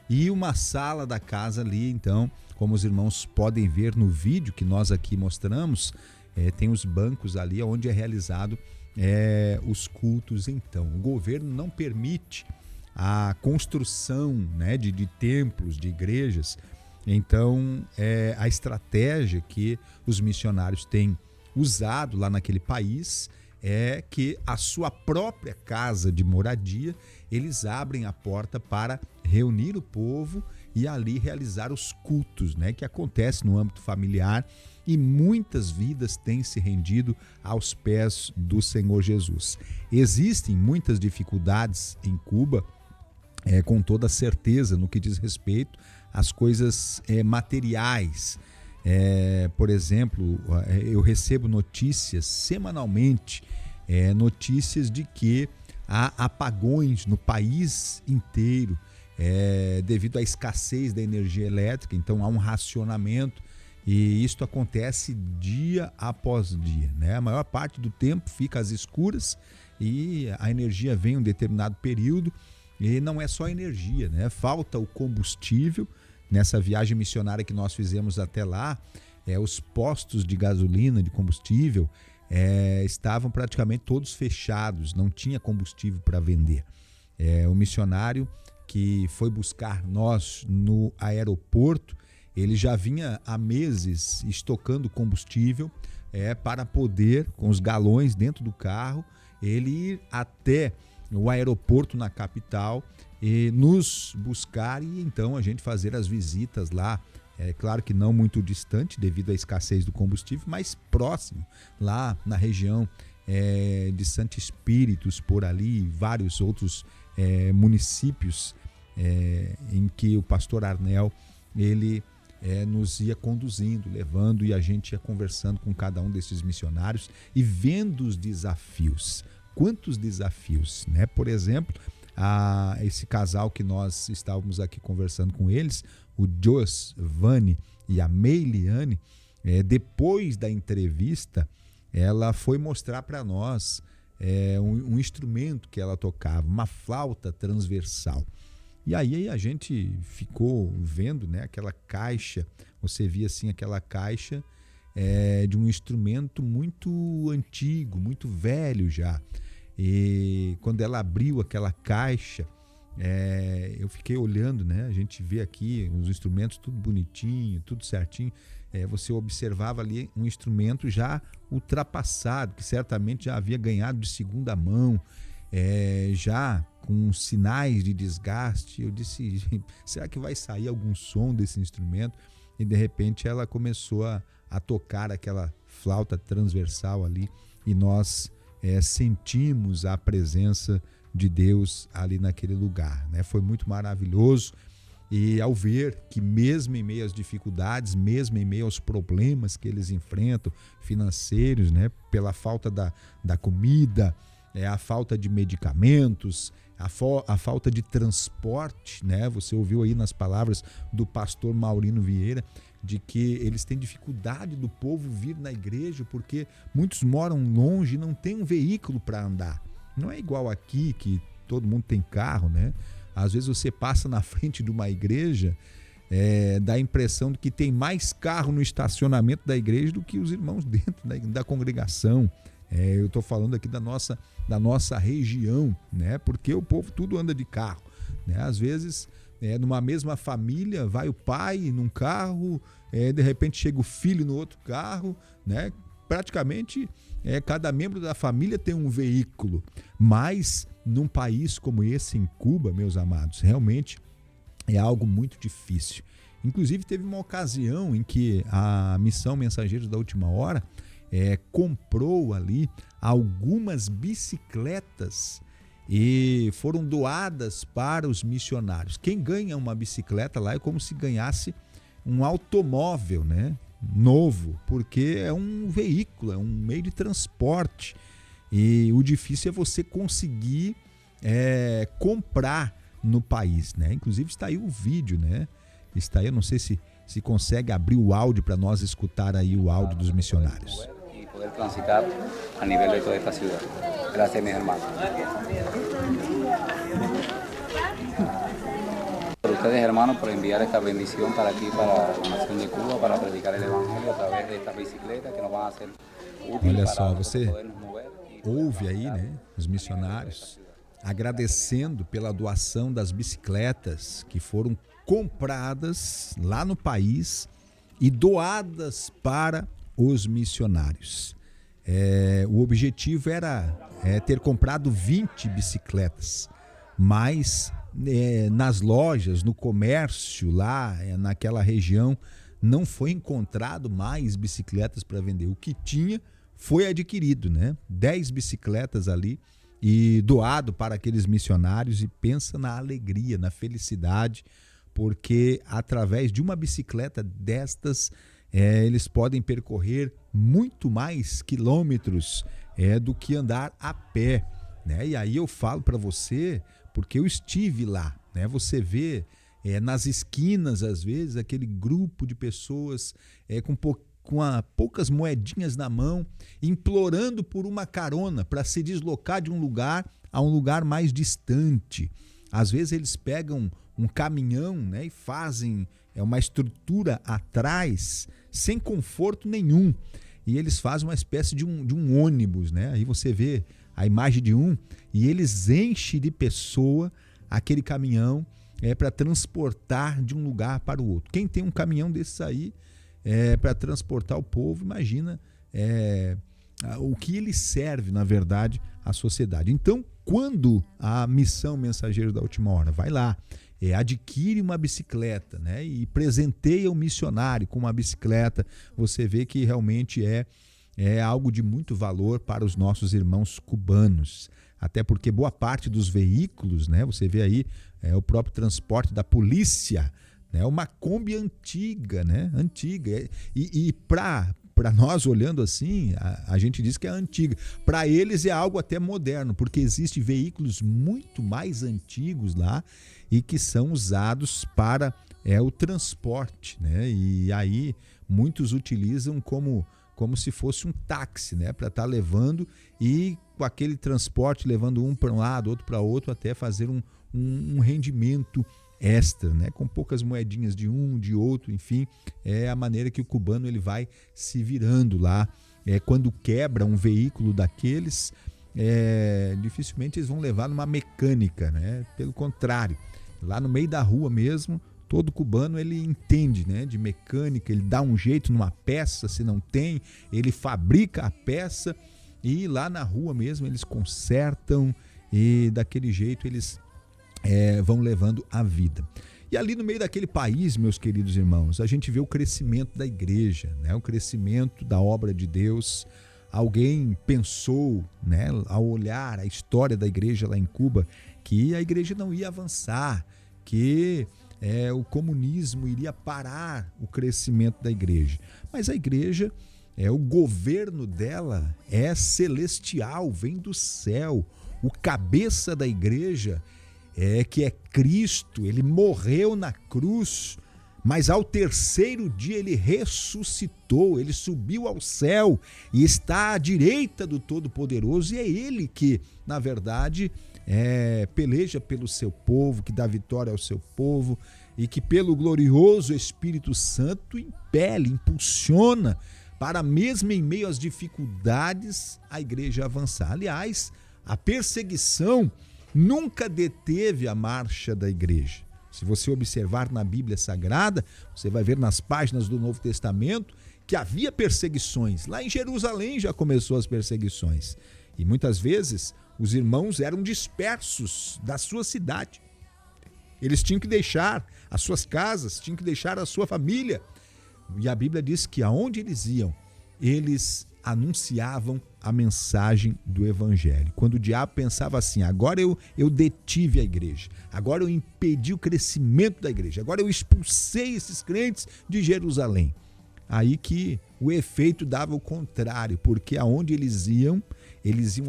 e uma sala da casa ali. Então, como os irmãos podem ver no vídeo que nós aqui mostramos, tem os bancos ali onde é realizado os cultos. Então, o governo não permite a construção, né, de templos, de igrejas. Então, a estratégia que os missionários têm usado lá naquele país é que a sua própria casa de moradia, eles abrem a porta para reunir o povo e ali realizar os cultos, né, que acontece no âmbito familiar, e muitas vidas têm se rendido aos pés do Senhor Jesus. Existem muitas dificuldades em Cuba, com toda certeza, no que diz respeito às coisas materiais. Por exemplo, eu recebo notícias semanalmente, notícias de que há apagões no país inteiro, devido à escassez da energia elétrica. Então há um racionamento, e isto acontece dia após dia, né? A maior parte do tempo fica às escuras e a energia vem em um determinado período, e não é só energia, né? Falta o combustível. Nessa viagem missionária que nós fizemos até lá, os postos de gasolina, de combustível, estavam praticamente todos fechados, não tinha combustível para vender. O missionário que foi buscar nós no aeroporto, ele já vinha há meses estocando combustível para poder, com os galões dentro do carro, ele ir até o aeroporto na capital e nos buscar, e então a gente fazer as visitas lá. Claro que não muito distante devido à escassez do combustível, mas próximo, lá na região de Santo Espíritus, por ali, vários outros municípios em que o pastor Arnel, ele nos ia conduzindo, levando, e a gente ia conversando com cada um desses missionários e vendo os desafios. Quantos desafios, né? Por exemplo, esse casal que nós estávamos aqui conversando com eles, o Josvani e a Meiliane, depois da entrevista, ela foi mostrar para nós um instrumento que ela tocava, uma flauta transversal. E aí a gente ficou vendo, né, aquela caixa, você via assim aquela caixa de um instrumento muito antigo, muito velho já. E quando ela abriu aquela caixa, eu fiquei olhando, né? A gente vê aqui os instrumentos tudo bonitinho, tudo certinho. Você observava ali um instrumento já ultrapassado, que certamente já havia ganhado de segunda mão, já com sinais de desgaste. Eu disse, será que vai sair algum som desse instrumento? E de repente ela começou a tocar aquela flauta transversal ali, e nós sentimos a presença de Deus ali naquele lugar, né? Foi muito maravilhoso. E ao ver que mesmo em meio às dificuldades, mesmo em meio aos problemas que eles enfrentam, financeiros, né? Pela falta da comida, a falta de medicamentos, a falta de transporte, né? Você ouviu aí nas palavras do pastor Maurino Vieira, de que eles têm dificuldade do povo vir na igreja, porque muitos moram longe e não tem um veículo para andar. Não é igual aqui, que todo mundo tem carro, né? Às vezes você passa na frente de uma igreja, dá a impressão de que tem mais carro no estacionamento da igreja do que os irmãos dentro da congregação. Eu estou falando aqui da nossa região, né? Porque o povo tudo anda de carro, né? Às vezes, numa mesma família, vai o pai num carro, de repente chega o filho no outro carro, né? Praticamente cada membro da família tem um veículo. Mas num país como esse, em Cuba, meus amados, realmente é algo muito difícil. Inclusive teve uma ocasião em que a Missão Mensageiros da Última Hora comprou ali algumas bicicletas e foram doadas para os missionários. Quem ganha uma bicicleta lá é como se ganhasse um automóvel, né, novo, porque é um veículo, é um meio de transporte. E o difícil é você conseguir comprar no país, né? Inclusive está aí o vídeo, né? Está aí, eu não sei se consegue abrir o áudio para nós escutar aí o áudio dos missionários. E poder transitar a nível de toda esta cidade. Gracias, mis hermanos. Por ustedes, hermanos, por enviar esta bendición para aquí, para la nación de Cuba, para predicar el evangelio a través de estas bicicletas que nos van a ser útiles. Olha só, para você podernos mover. ouve aí, né, os missionários agradecendo pela doação das bicicletas que foram compradas lá no país e doadas para os missionários. O objetivo era ter comprado 20 bicicletas, mas nas lojas, no comércio lá naquela região, não foi encontrado mais bicicletas para vender. O que tinha foi adquirido, né? 10 bicicletas ali e doado para aqueles missionários, e pensa na alegria, na felicidade, porque através de uma bicicleta destas eles podem percorrer muito mais quilômetros do que andar a pé, né? E aí eu falo para você, porque eu estive lá, né? Você vê nas esquinas, às vezes, aquele grupo de pessoas com poucas moedinhas na mão, implorando por uma carona para se deslocar de um lugar a um lugar mais distante. Às vezes eles pegam um caminhão, né, e fazem uma estrutura atrás sem conforto nenhum. E eles fazem uma espécie de um ônibus, né? Aí você vê a imagem de e eles enchem de pessoa aquele caminhão para transportar de um lugar para o outro. Quem tem um caminhão desses aí para transportar o povo, imagina o que ele serve, na verdade, à sociedade. Então, quando a Missão Mensageiros da Última Hora vai lá, adquire uma bicicleta, né, e presenteia o missionário com uma bicicleta, você vê que realmente é algo de muito valor para os nossos irmãos cubanos. Até porque boa parte dos veículos, né, você vê aí o próprio transporte da polícia, né, uma Kombi antiga, né, antiga. E para nós, olhando assim, a gente diz que é antiga. Para eles é algo até moderno, porque existem veículos muito mais antigos lá e que são usados para o transporte, né? E aí muitos utilizam como se fosse um táxi, né, para estar levando, e com aquele transporte levando um para um lado, outro para outro, até fazer um rendimento extra, né, com poucas moedinhas de de outro, enfim, é a maneira que o cubano ele vai se virando lá. Quando quebra um veículo daqueles, dificilmente eles vão levar numa mecânica, né? Pelo contrário, lá no meio da rua mesmo, todo cubano ele entende, né, de mecânica, ele dá um jeito numa peça, se não tem, ele fabrica a peça e lá na rua mesmo eles consertam, e daquele jeito eles vão levando a vida. E ali no meio daquele país, meus queridos irmãos, a gente vê o crescimento da igreja, né, o crescimento da obra de Deus. Alguém pensou, né, ao olhar a história da igreja lá em Cuba, que a igreja não ia avançar, que o comunismo iria parar o crescimento da igreja. Mas a igreja, o governo dela é celestial, vem do céu. O cabeça da igreja que é Cristo, ele morreu na cruz, mas ao terceiro dia ele ressuscitou, ele subiu ao céu e está à direita do Todo-Poderoso, e é ele que, na verdade, peleja pelo seu povo, que dá vitória ao seu povo, e que pelo glorioso Espírito Santo impele, impulsiona para, mesmo em meio às dificuldades, a igreja avançar. Aliás, a perseguição nunca deteve a marcha da igreja. Se você observar na Bíblia Sagrada, você vai ver nas páginas do Novo Testamento que havia perseguições. Lá em Jerusalém já começou as perseguições. E muitas vezes os irmãos eram dispersos da sua cidade. Eles tinham que deixar as suas casas, tinham que deixar a sua família. E a Bíblia diz que aonde eles iam, eles anunciavam a mensagem do evangelho. Quando o diabo pensava assim, agora eu detive a igreja, agora eu impedi o crescimento da igreja, agora eu expulsei esses crentes de Jerusalém. Aí que o efeito dava o contrário, porque aonde eles iam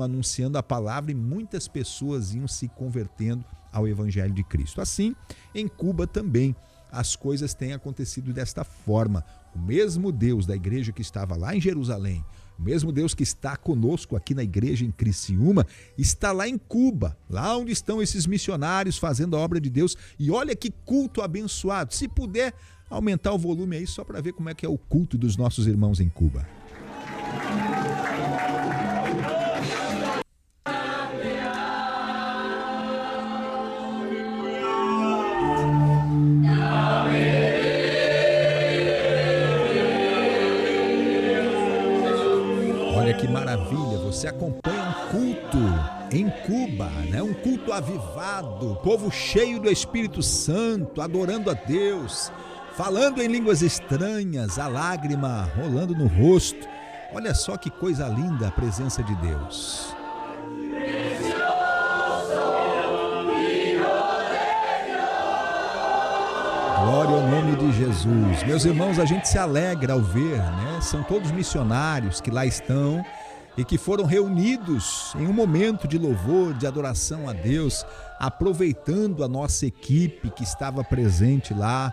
anunciando a palavra e muitas pessoas iam se convertendo ao evangelho de Cristo. Assim, em Cuba também as coisas têm acontecido desta forma. O mesmo Deus da igreja que estava lá em Jerusalém, o mesmo Deus que está conosco aqui na igreja em Criciúma, está lá em Cuba, lá onde estão esses missionários fazendo a obra de Deus. E olha que culto abençoado. Se puder aumentar o volume aí só para ver como é que é o culto dos nossos irmãos em Cuba. Olha que maravilha, você acompanha um culto em Cuba, né? Um culto avivado, povo cheio do Espírito Santo, adorando a Deus, falando em línguas estranhas, a lágrima rolando no rosto. Olha só que coisa linda a presença de Deus. Glória ao nome de Jesus. Meus irmãos, a gente se alegra ao ver, né? São todos missionários que lá estão e que foram reunidos em um momento de louvor, de adoração a Deus, aproveitando a nossa equipe que estava presente lá.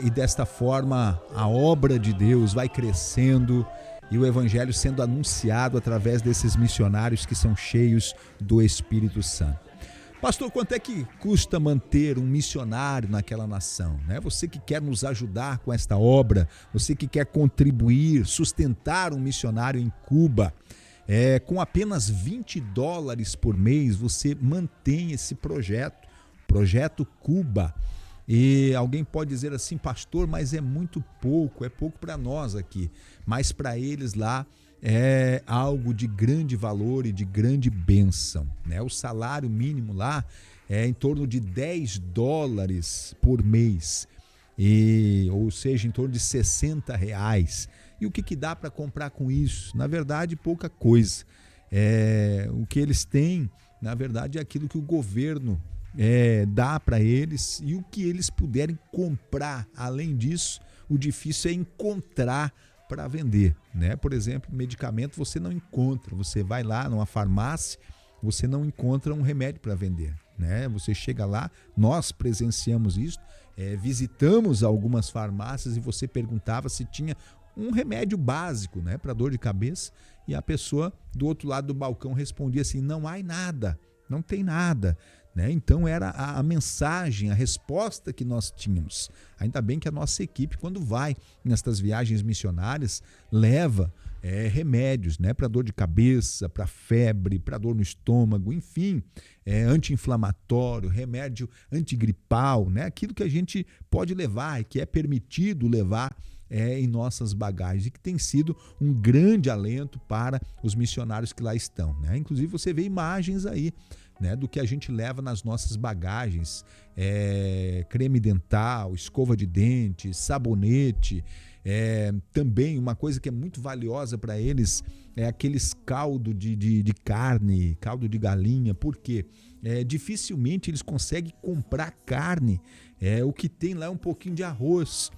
E desta forma a obra de Deus vai crescendo e o evangelho sendo anunciado através desses missionários que são cheios do Espírito Santo. Pastor, quanto é que custa manter um missionário naquela nação? Você que quer nos ajudar com esta obra, você que quer contribuir, sustentar um missionário em Cuba, com apenas $20 por mês, você mantém esse Projeto Cuba. E alguém pode dizer assim, pastor, mas é muito pouco, é pouco para nós aqui, mas para eles lá é algo de grande valor e de grande bênção, né? O salário mínimo lá é em torno de $10 por mês, ou seja, em torno de R$60. E o que dá para comprar com isso? Na verdade, pouca coisa. O que eles têm, na verdade, é aquilo que o governo dá para eles e o que eles puderem comprar. Além disso, o difícil é encontrar para vender, né? Por exemplo, medicamento você não encontra, você vai lá numa farmácia, você não encontra um remédio para vender, né? Você chega lá, nós presenciamos isso, visitamos algumas farmácias e você perguntava se tinha um remédio básico, né, para dor de cabeça, e a pessoa do outro lado do balcão respondia assim, não há nada, não tem nada. Então era a mensagem, a resposta que nós tínhamos. Ainda bem que a nossa equipe, quando vai nestas viagens missionárias, leva remédios, para dor de cabeça, para febre, para dor no estômago, enfim, anti-inflamatório, remédio antigripal, aquilo que a gente pode levar e que é permitido levar em nossas bagagens e que tem sido um grande alento para os missionários que lá estão. Inclusive você vê imagens aí, do que a gente leva nas nossas bagagens, creme dental, escova de dente, sabonete, também uma coisa que é muito valiosa para eles é aqueles caldo de carne, caldo de galinha, porque dificilmente eles conseguem comprar carne, o que tem lá é um pouquinho de arroz.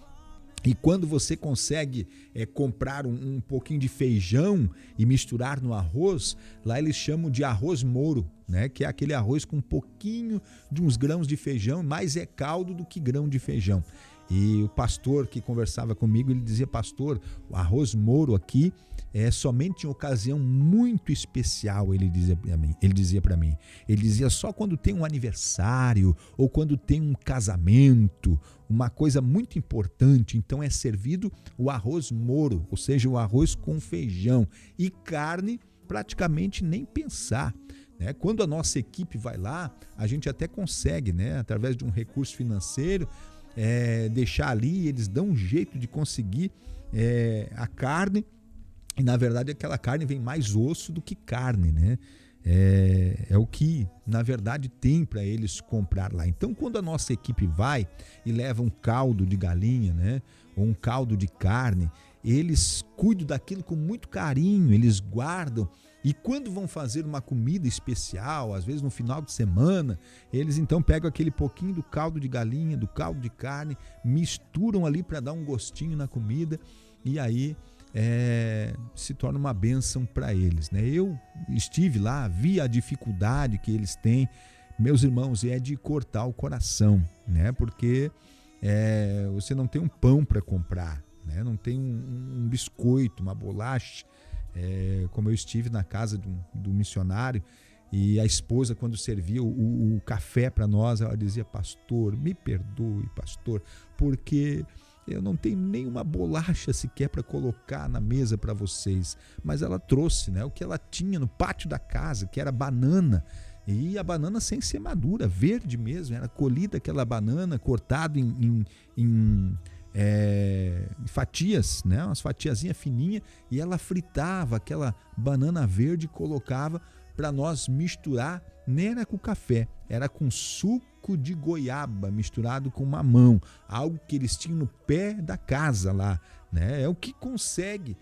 E quando você consegue comprar um pouquinho de feijão e misturar no arroz, lá eles chamam de arroz mouro, que é aquele arroz com um pouquinho de uns grãos de feijão, mais é caldo do que grão de feijão. E o pastor que conversava comigo, ele dizia, pastor, o arroz mouro aqui é somente em ocasião muito especial, ele dizia para mim. Ele dizia só quando tem um aniversário ou quando tem um casamento, uma coisa muito importante, então é servido o arroz mouro, ou seja, o arroz com feijão, e carne praticamente nem pensar. Quando a nossa equipe vai lá, a gente até consegue, através de um recurso financeiro, deixar ali, eles dão um jeito de conseguir a carne, e na verdade aquela carne vem mais osso do que carne, é o que, na verdade, tem para eles comprar lá. Então, quando a nossa equipe vai e leva um caldo de galinha, né, ou um caldo de carne, eles cuidam daquilo com muito carinho, eles guardam. E quando vão fazer uma comida especial, às vezes no final de semana, eles então pegam aquele pouquinho do caldo de galinha, do caldo de carne, misturam ali para dar um gostinho na comida e aí se torna uma bênção para eles, né? Eu estive lá, vi a dificuldade que eles têm, meus irmãos, é de cortar o coração, né? Porque você não tem um pão para comprar, né? Não tem um biscoito, uma bolacha. Como eu estive na casa do missionário e a esposa, quando servia o café para nós, ela dizia: pastor, me perdoe, pastor, porque eu não tenho nenhuma bolacha sequer para colocar na mesa para vocês. Mas ela trouxe, né, o que ela tinha no pátio da casa, que era banana, e a banana sem ser madura, verde mesmo, era colhida aquela banana, cortada em fatias, né? Umas fatiazinhas fininhas, e ela fritava aquela banana verde e colocava para nós misturar. Nem era com café, era com suco de goiaba misturado com mamão, algo que eles tinham no pé da casa lá, né? É o que consegue,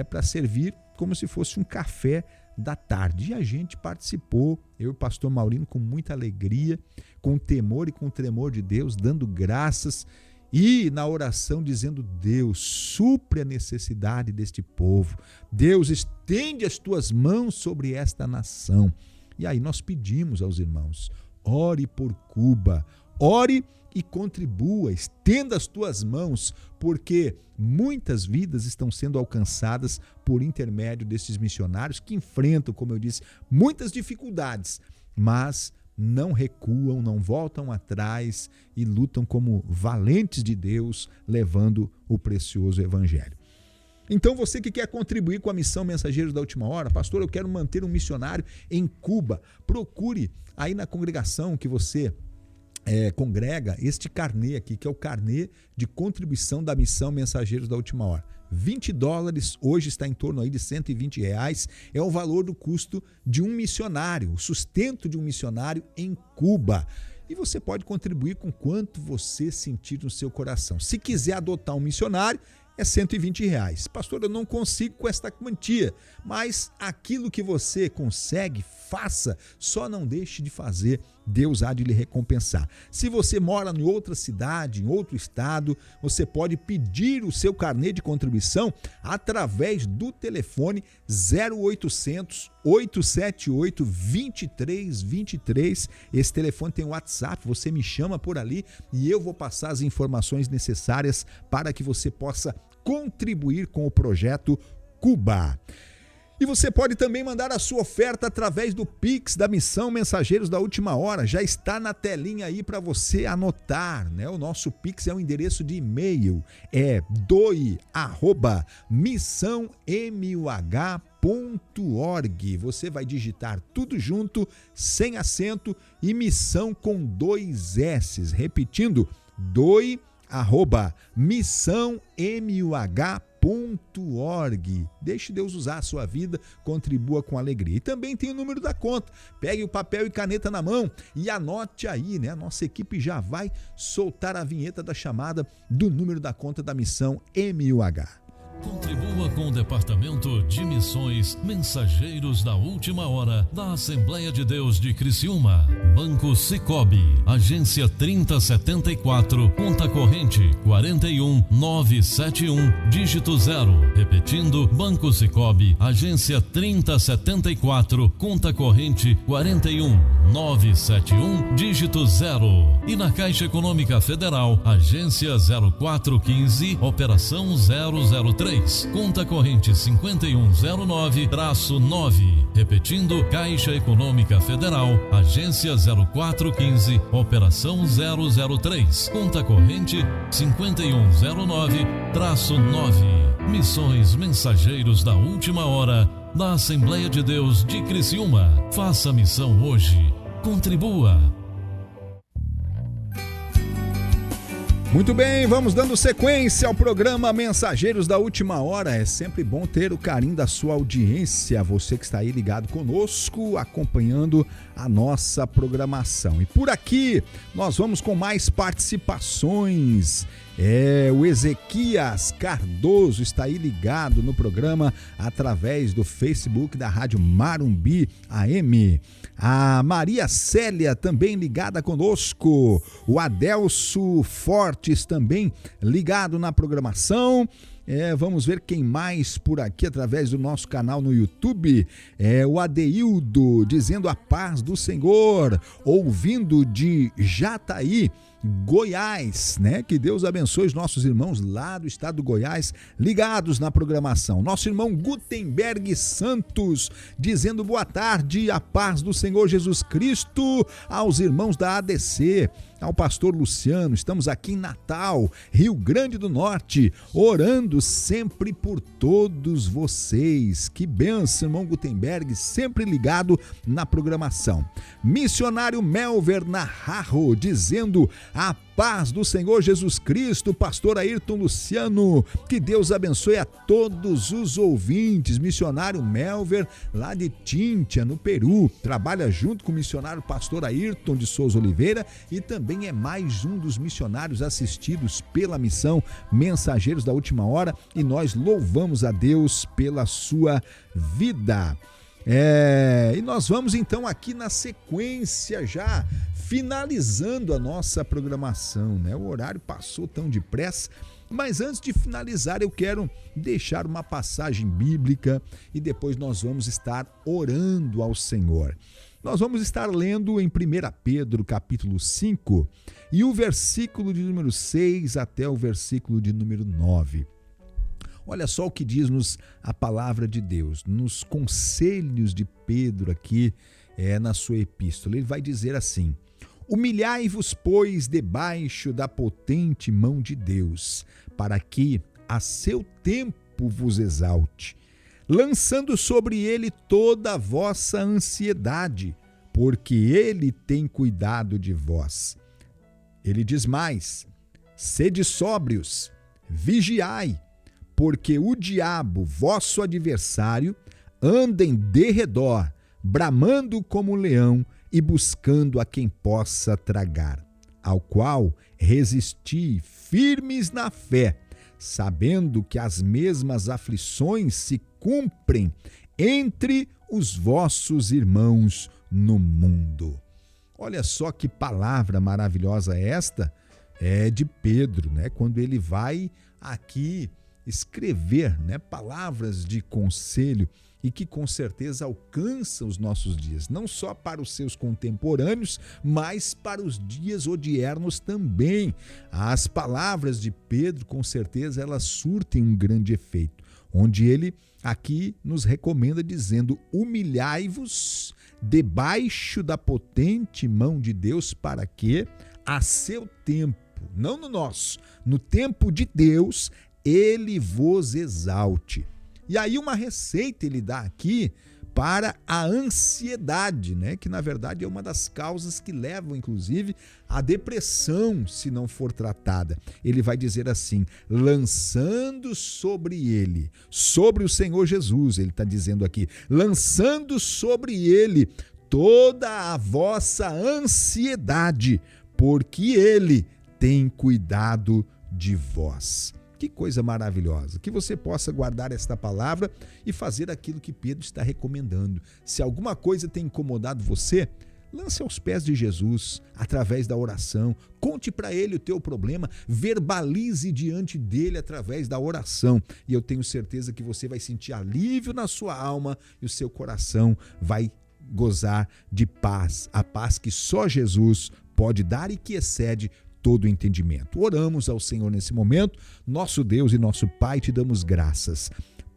para servir como se fosse um café da tarde. E a gente participou, eu e o pastor Maurino, com muita alegria, com temor e com tremor de Deus, dando graças e na oração dizendo: Deus, supre a necessidade deste povo. Deus, estende as tuas mãos sobre esta nação. E aí nós pedimos aos irmãos: ore por Cuba, ore e contribua, estenda as tuas mãos, porque muitas vidas estão sendo alcançadas por intermédio desses missionários que enfrentam, como eu disse, muitas dificuldades, mas não recuam, não voltam atrás e lutam como valentes de Deus, levando o precioso evangelho. Então você que quer contribuir com a missão Mensageiros da Última Hora: pastor, eu quero manter um missionário em Cuba, procure aí na congregação que você congrega este carnê aqui, que é o carnê de contribuição da missão Mensageiros da Última Hora. $20, hoje está em torno aí de R$120, é o valor do custo de um missionário, o sustento de um missionário em Cuba. E você pode contribuir com quanto você sentir no seu coração. Se quiser adotar um missionário, é R$120. Pastor, eu não consigo com esta quantia, mas aquilo que você consegue, faça, só não deixe de fazer, Deus há de lhe recompensar. Se você mora em outra cidade, em outro estado, você pode pedir o seu carnê de contribuição através do telefone 0800 878 2323. Esse telefone tem WhatsApp, você me chama por ali e eu vou passar as informações necessárias para que você possa contribuir com o projeto Cuba. E você pode também mandar a sua oferta através do Pix da Missão Mensageiros da Última Hora. Já está na telinha aí para você anotar, né? O nosso Pix é um endereço de e-mail, doe@missãomuh.org. Você vai digitar tudo junto, sem acento, e missão com 2 S's. Repetindo, doe@missãomuh.org. Deixe Deus usar a sua vida, contribua com alegria. E também tem o número da conta. Pegue o papel e caneta na mão e anote aí, né? A nossa equipe já vai soltar a vinheta da chamada do número da conta da Missão MUH. Contribua com o Departamento de Missões Mensageiros da Última Hora da Assembleia de Deus de Criciúma. Banco Sicoob, agência 3074, conta corrente 41971, dígito 0. Repetindo, Banco Sicoob, agência 3074, conta corrente 41971, dígito 0. E na Caixa Econômica Federal, agência 0415, operação 003. Conta corrente 5109-9. Repetindo, Caixa Econômica Federal, agência 0415, operação 003. Conta corrente 5109-9. Missões Mensageiros da Última Hora da Assembleia de Deus de Criciúma. Faça a missão hoje. Contribua. Muito bem, vamos dando sequência ao programa Mensageiros da Última Hora. É sempre bom ter o carinho da sua audiência, você que está aí ligado conosco, acompanhando a nossa programação. E por aqui nós vamos com mais participações. O Ezequias Cardoso está aí ligado no programa através do Facebook da Rádio Marumbi AM. A Maria Célia também ligada conosco. O Adelso Fortes também ligado na programação. Vamos ver quem mais por aqui através do nosso canal no YouTube. O Adeildo dizendo a paz do Senhor, ouvindo de Jataí, Goiás, né? Que Deus abençoe os nossos irmãos lá do estado do Goiás ligados na programação. Nosso irmão Gutenberg Santos dizendo boa tarde, a paz do Senhor Jesus Cristo aos irmãos da ADC, ao pastor Luciano. Estamos aqui em Natal, Rio Grande do Norte, orando sempre por todos vocês. Que bênção, irmão Gutenberg, sempre ligado na programação. Missionário Melver Naharro dizendo a paz do Senhor Jesus Cristo, pastor Ayrton Luciano, que Deus abençoe a todos os ouvintes. Missionário Melver, lá de Tintia, no Peru, trabalha junto com o missionário pastor Ayrton de Souza Oliveira e também é mais um dos missionários assistidos pela missão Mensageiros da Última Hora, e nós louvamos a Deus pela sua vida. E nós vamos então aqui na sequência já finalizando a nossa programação, né? O horário passou tão depressa, mas antes de finalizar eu quero deixar uma passagem bíblica e depois nós vamos estar orando ao Senhor. Nós vamos estar lendo em 1 Pedro capítulo 5 e o versículo de número 6 até o versículo de número 9. Olha só o que diz-nos a palavra de Deus, nos conselhos de Pedro aqui na sua epístola. Ele vai dizer assim: humilhai-vos, pois, debaixo da potente mão de Deus, para que a seu tempo vos exalte, lançando sobre ele toda a vossa ansiedade, porque ele tem cuidado de vós. Ele diz mais: sede sóbrios, vigiai, porque o diabo, vosso adversário, anda em derredor, bramando como um leão e buscando a quem possa tragar, ao qual resisti firmes na fé, sabendo que as mesmas aflições se cumprem entre os vossos irmãos no mundo. Olha só que palavra maravilhosa esta de Pedro, né? Quando ele vai aqui escrever, né, palavras de conselho e que com certeza alcançam os nossos dias, não só para os seus contemporâneos, mas para os dias odiernos também. As palavras de Pedro, com certeza, elas surtem um grande efeito, onde ele aqui nos recomenda dizendo: humilhai-vos debaixo da potente mão de Deus, para que a seu tempo, não no nosso, no tempo de Deus, ele vos exalte. E aí uma receita ele dá aqui para a ansiedade, né? Que na verdade é uma das causas que levam inclusive à depressão se não for tratada. Ele vai dizer assim: lançando sobre ele, sobre o Senhor Jesus, ele está dizendo aqui, lançando sobre ele toda a vossa ansiedade, porque ele tem cuidado de vós. Que coisa maravilhosa, que você possa guardar esta palavra e fazer aquilo que Pedro está recomendando. Se alguma coisa tem incomodado você, lance aos pés de Jesus, através da oração, conte para ele o teu problema, verbalize diante dele através da oração, e eu tenho certeza que você vai sentir alívio na sua alma e o seu coração vai gozar de paz, a paz que só Jesus pode dar e que excede todo o entendimento. Oramos ao Senhor nesse momento. Nosso Deus e nosso Pai, te damos graças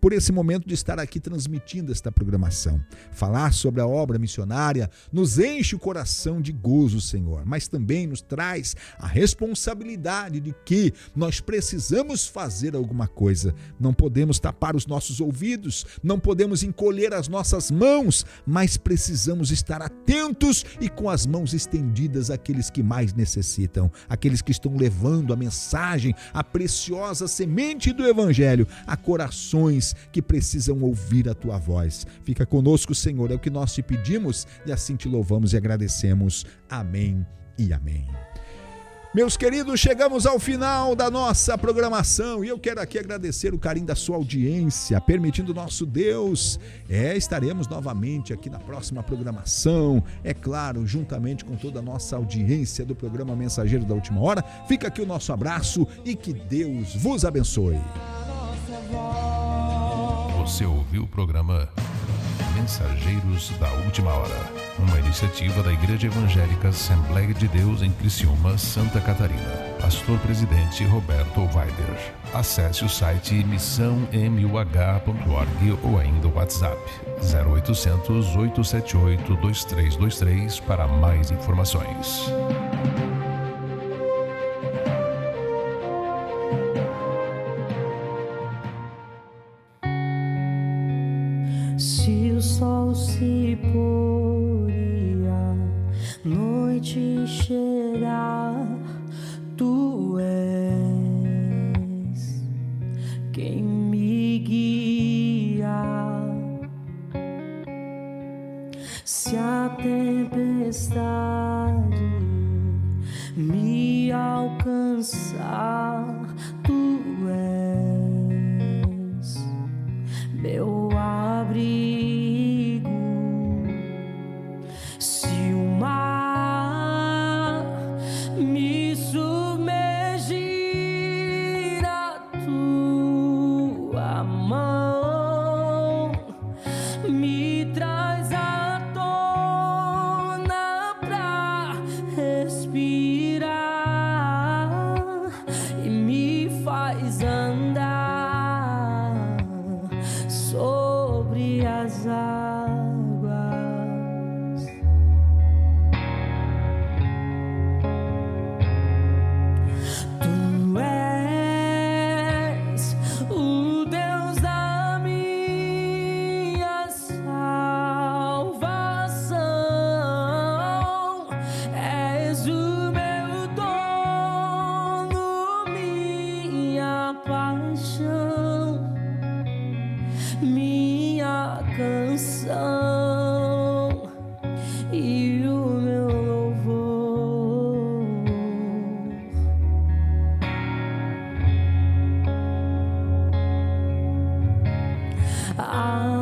por esse momento de estar aqui transmitindo esta programação. Falar sobre a obra missionária nos enche o coração de gozo, Senhor, mas também nos traz a responsabilidade de que nós precisamos fazer alguma coisa. Não podemos tapar os nossos ouvidos, não podemos encolher as nossas mãos, mas precisamos estar atentos e com as mãos estendidas àqueles que mais necessitam, aqueles que estão levando a mensagem, a preciosa semente do Evangelho a corações que precisam ouvir a tua voz. Fica conosco, Senhor, é o que nós te pedimos e assim te louvamos e agradecemos. Amém e amém. Meus queridos, chegamos ao final da nossa programação e eu quero aqui agradecer o carinho da sua audiência, permitindo nosso Deus. Estaremos novamente aqui na próxima programação, é claro, juntamente com toda a nossa audiência do programa Mensageiro da Última Hora. Fica aqui o nosso abraço e que Deus vos abençoe. Você ouviu o programa Mensageiros da Última Hora, uma iniciativa da Igreja Evangélica Assembleia de Deus em Criciúma, Santa Catarina. Pastor-presidente Roberto Weider. Acesse o site missãomuh.org ou ainda o WhatsApp 0800 878 2323 para mais informações. Se o sol se pôr e a noite chegar, tu és quem me guia. Se a tempestade me alcançar, tu és meu abrigo. Se o mar me submergir, a tua mão me traz à tona pra respirar e me faz andar sobre as águas. Tu és o Deus da minha salvação, és o meu dono, minha paixão, minha canção e o meu louvor. Ah,